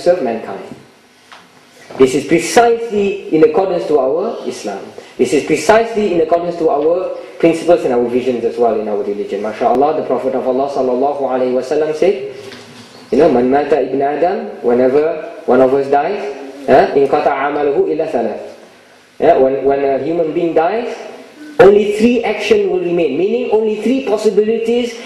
serve mankind. This is precisely in accordance to our Islam. This is precisely in accordance to our principles and our visions as well in our religion. MashaAllah, the Prophet of Allah sallallahu alaihi wasallam said, Man mata ibn Adam, whenever one of us dies, inqata amaluhu illa thalath. When a human being dies, only 3 actions will remain, meaning only 3 possibilities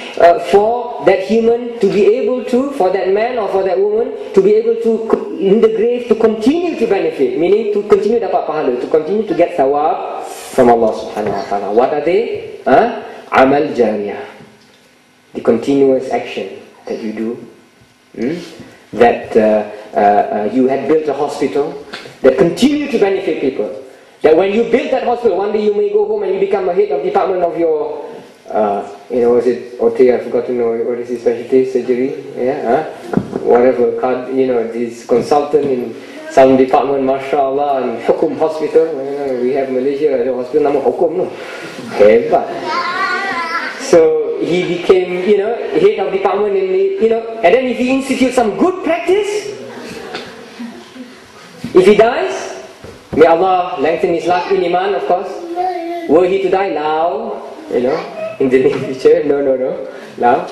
for that human to be able to, for that man or for that woman, to be able to, in the grave, to continue to benefit, meaning to continue dapat pahala, to continue to get thawab from Allah subhanahu wa ta'ala. What are they? Amal jariyah. The continuous action that you do. That you had built a hospital that continue to benefit people. That when you build that hospital, one day you may go home and you become a head of department of your, was it OT? I forgot to know what is his specialty, surgery, whatever, this consultant in some department, mashallah, in Hukum hospital. We have Malaysia, the hospital nama Hukum, no? Hebat. So he became, head of department in the, and then if he institutes some good practice, if he dies, may Allah lengthen his life in Iman, of course. Were he to die, Lao, in the near future, no, Lao.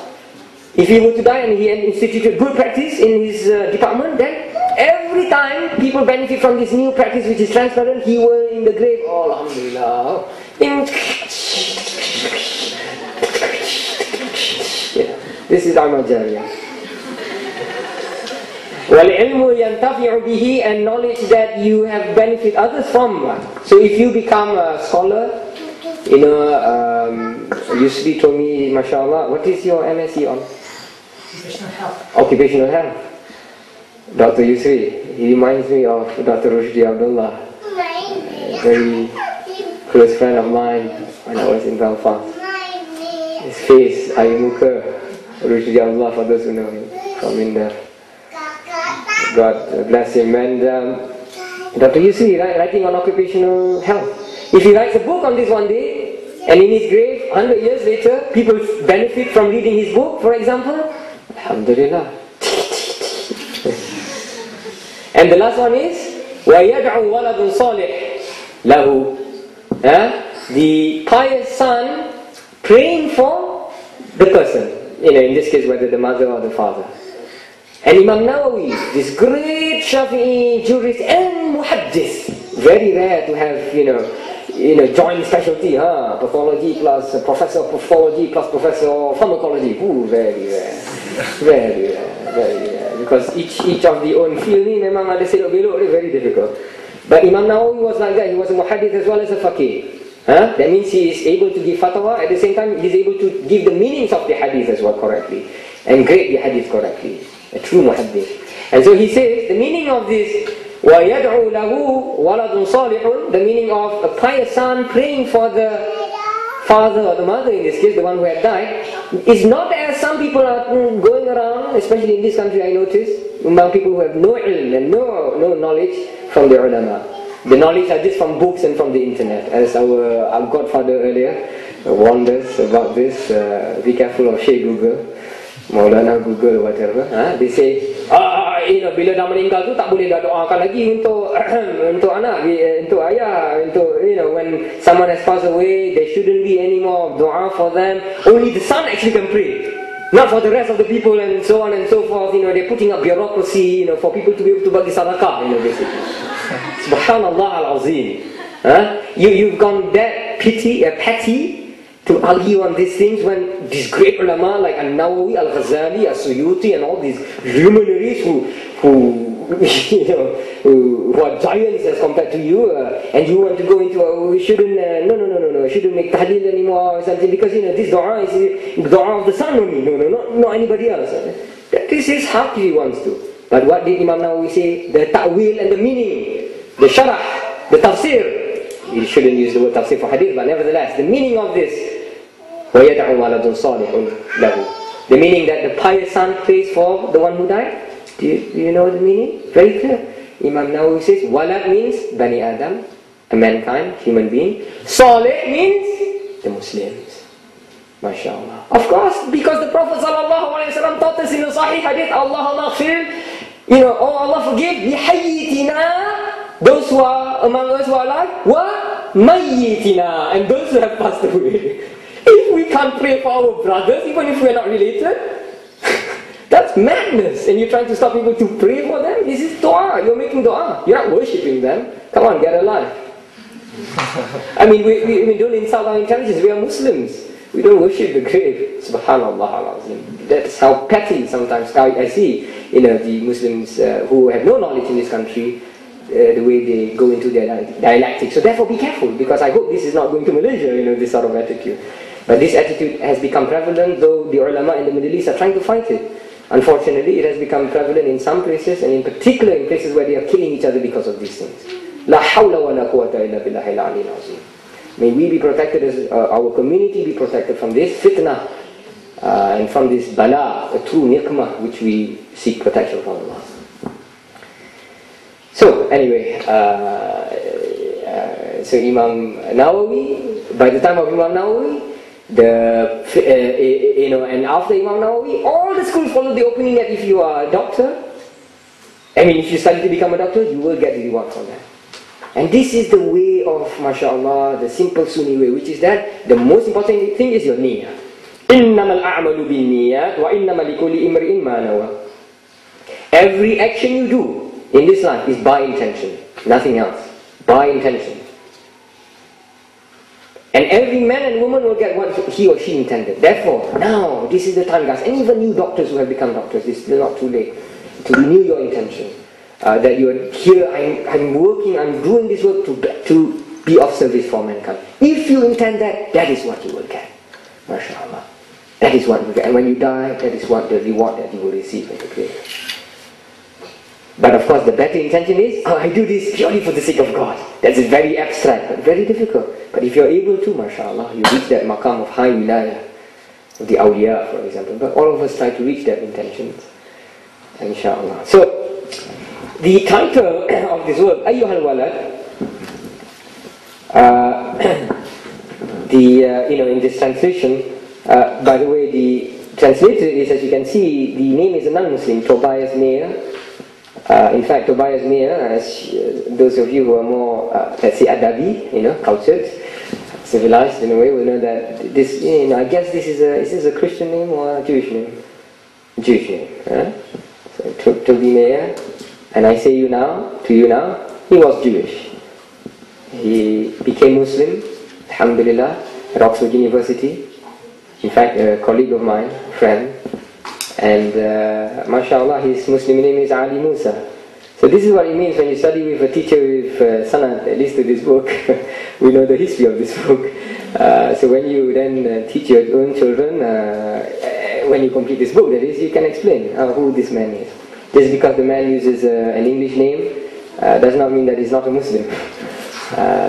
If he were to die and he had instituted good practice in his department, then every time people benefit from this new practice which is transparent, he will in the grave, oh, Alhamdulillah. This is Amal Jariyah. وَالْعِلْمُ يَنْتَفِعُ بِهِ, and knowledge that you have benefit others from. So if you become a scholar, Yusri told me, mashallah, what is your MSc on? Occupational health. Occupational health. Dr. Yusri, he reminds me of Dr. Rushdi Abdullah, a very close friend of mine when I was in Belfast. His face, air muka, Rushdi Abdullah, for those who know him, from India. God bless him. And Dr. Yusri, writing on occupational health. If he writes a book on this one day, and in his grave, 100 years later, people benefit from reading his book, for example, Alhamdulillah. And the last one is, وَيَدْعُ وَلَدٌ صَالِحٌ لَهُ. The pious son praying for the person. In this case, whether the mother or the father. And Imam Nawawi, this great Shafi'i jurist and muhaddith, very rare to have, joint specialty, pathology plus professor of pathology plus professor of pharmacology. Very rare. Very rare, very rare. Because each of the own field ni memang ada selok belok dia, very difficult. But Imam Nawawi was like that. He was a muhaddith as well as a faqih. That means he is able to give fatwa, at the same time he is able to give the meanings of the hadith as well correctly, and grade the hadith correctly. A true muhaddith. And so he says, the meaning of this, وَيَدْعُ لَهُ وَلَدٌ صَالِحٌ, the meaning of a pious son praying for the father or the mother, in this case, the one who had died, is not as some people are going around, especially in this country I notice, among people who have no ilm and no knowledge from the ulama. The knowledge are just from books and from the internet, as our godfather earlier warned us about this. Be careful of Sheikh Google, Maulana Google, whatever. They say, bila dah meninggal tu tak boleh dah doakan lagi untuk anak, untuk ayah, untuk when someone has passed away, there shouldn't be any more dua for them. Only the son actually can pray, not for the rest of the people, and so on and so forth. They're putting up bureaucracy, for people to be able to bagi sadaqah, basically. Subhanallah al-Azim. You've gone that petty to argue on these things when these great ulama like Al-Nawawi, Al Ghazali, As-Suyuti, and all these luminaries who are giants as compared to you, and you want to go into we shouldn't we shouldn't make tahleel anymore or something, because this dua is the dua of the son only, not anybody else. This is how he wants to. But what did Imam Nawawi say? The ta'wil and the meaning, the sharah, the tafsir. You shouldn't use the word tafsir for hadith, but nevertheless, the meaning of this, وَيَدْعُ وَلَدٌ صَالِحٌ لَهُ, the meaning that the pious son prays for the one who died. Do you know the meaning? Very clear. Imam Nawawi says, walad means Bani Adam, a mankind, human being. Salih means the Muslims. MashaAllah. Of course, because the Prophet ﷺ taught us in a Sahih hadith, Allahumma ghfir You know, oh Allah forgive, لِحَيِّتِنَا, those who are among us who are alive, وَمَيِّتِنَا, and those who have passed away. If we can't pray for our brothers, even if we are not related, that's madness. And you're trying to stop people to pray for them? This is dua. You're making dua. You're not worshipping them. Come on, get alive. I mean, we don't insult our intelligence. We are Muslims. We don't worship the grave. Subhanallah. That's how petty sometimes I see, you know, the Muslims who have no knowledge in this country, the way they go into their dialectic. So therefore be careful, because I hope this is not going to Malaysia, you know, this sort of attitude. But this attitude has become prevalent, though the ulama in the Middle East are trying to fight it. Unfortunately, it has become prevalent in some places, and in particular in places where they are killing each other because of these things. La hawla wa la quwwata illa billahi al-aliyyil azim. May we be protected, as our community be protected from this fitna and from this bala, a true nikmah, which we seek protection from Allah. So anyway, so Imam Nawawi, by the time of Imam Nawawi, you know, and after Imam Nawawi, all the schools follow the opinion that if you are a doctor, I mean, if you study to become a doctor, you will get the reward from that. And this is the way of, mashallah, the simple Sunni way, which is that the most important thing is your niyyah. إِنَّمَا الْأَعْمَلُ بِالنِّيَّاتِ وَإِنَّمَا لِكُلِّ إِمْرِئٍ مَّا نَوَى. Every action you do in this life is by intention, nothing else. By intention. And every man and woman will get what he or she intended. Therefore, now, this is the time, guys. And even new doctors who have become doctors, it's still not too late to renew your intention. That you're here, I'm working, I'm doing this work to be of service for mankind. If you intend that, that is what you will get. MashaAllah. That is what you will get. And when you die, that is what the reward that you will receive at the grave. But of course, the better intention is, oh, I do this purely for the sake of God. That's very abstract, but very difficult. But if you're able to, mashallah, you reach that maqam of high wilayah, of the awliya, for example. But all of us try to reach that intention, inshallah. So, the title of this work, Ayyuhal Walad, you know, in this translation, by the way, the translator is, as you can see, the name is a non-Muslim, Tobias Mayer. In fact, Tobias Mayer, as those of you who are more, let's say, adabi, you know, cultured, civilized in a way, will know that this, you know, I guess is this a Christian name or a Jewish name? Jewish name. So, Toby Mayer, and I say to you now, he was Jewish. He became Muslim, alhamdulillah, at Oxford University. In fact, a colleague of mine, friend. And mashallah, his Muslim name is Ali Musa. So this is what it means when you study with a teacher with sanad, at least to this book. We know the history of this book. So when you then teach your own children, when you complete this book, that is, you can explain who this man is. Just because the man uses an English name does not mean that he's not a Muslim.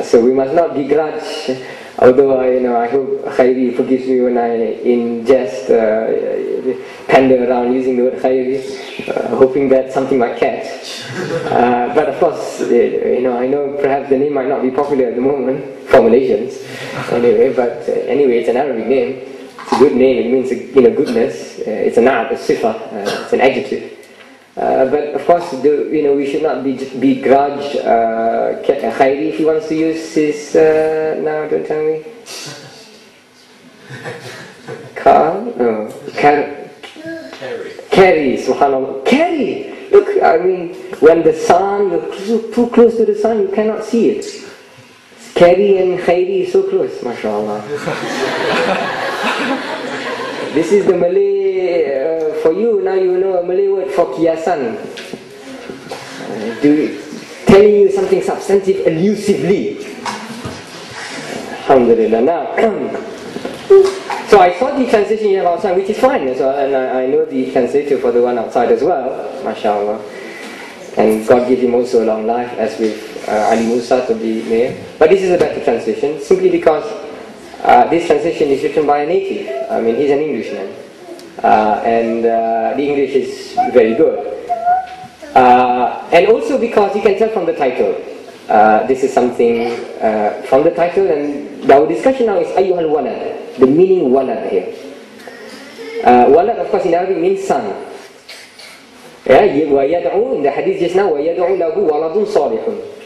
So we must not begrudge. Although I hope Khairi forgives me when I, in jest, pander around using the word Khairi, hoping that something might catch. But of course, I know perhaps the name might not be popular at the moment for Malaysians. Anyway, but anyway, it's an Arabic name. It's a good name. It means goodness. It's a na'at, a sifa. It's an adjective. But of course, we should not begrudge Khairi if he wants to use his, now don't tell me, Carry, subhanAllah. Carry! Look, I mean, when the sun, you're too close to the sun, you cannot see it. Carry and Khairi is so close, mashallah. This is the Malay, for you, now you know a Malay word for kiasan. Telling you something substantive elusively. Alhamdulillah. Now, so I saw the translation you have outside, which is fine as well, and I know the translator for the one outside as well, mashallah. And God gave him also a long life, as with Ali Musa to be mayor. But this is a better translation, simply because this translation is written by a native. I mean, he's an Englishman. And the English is very good. And also because you can tell from the title. This is something from the title, and our discussion now is Ayyuhal Walad, the meaning walad here. Walad, of course, in Arabic means son. Yeah, وَيَدْعُو, in the hadith just now, وَيَدْعُو لَهُ وَلَدٌ صَالِحٌ.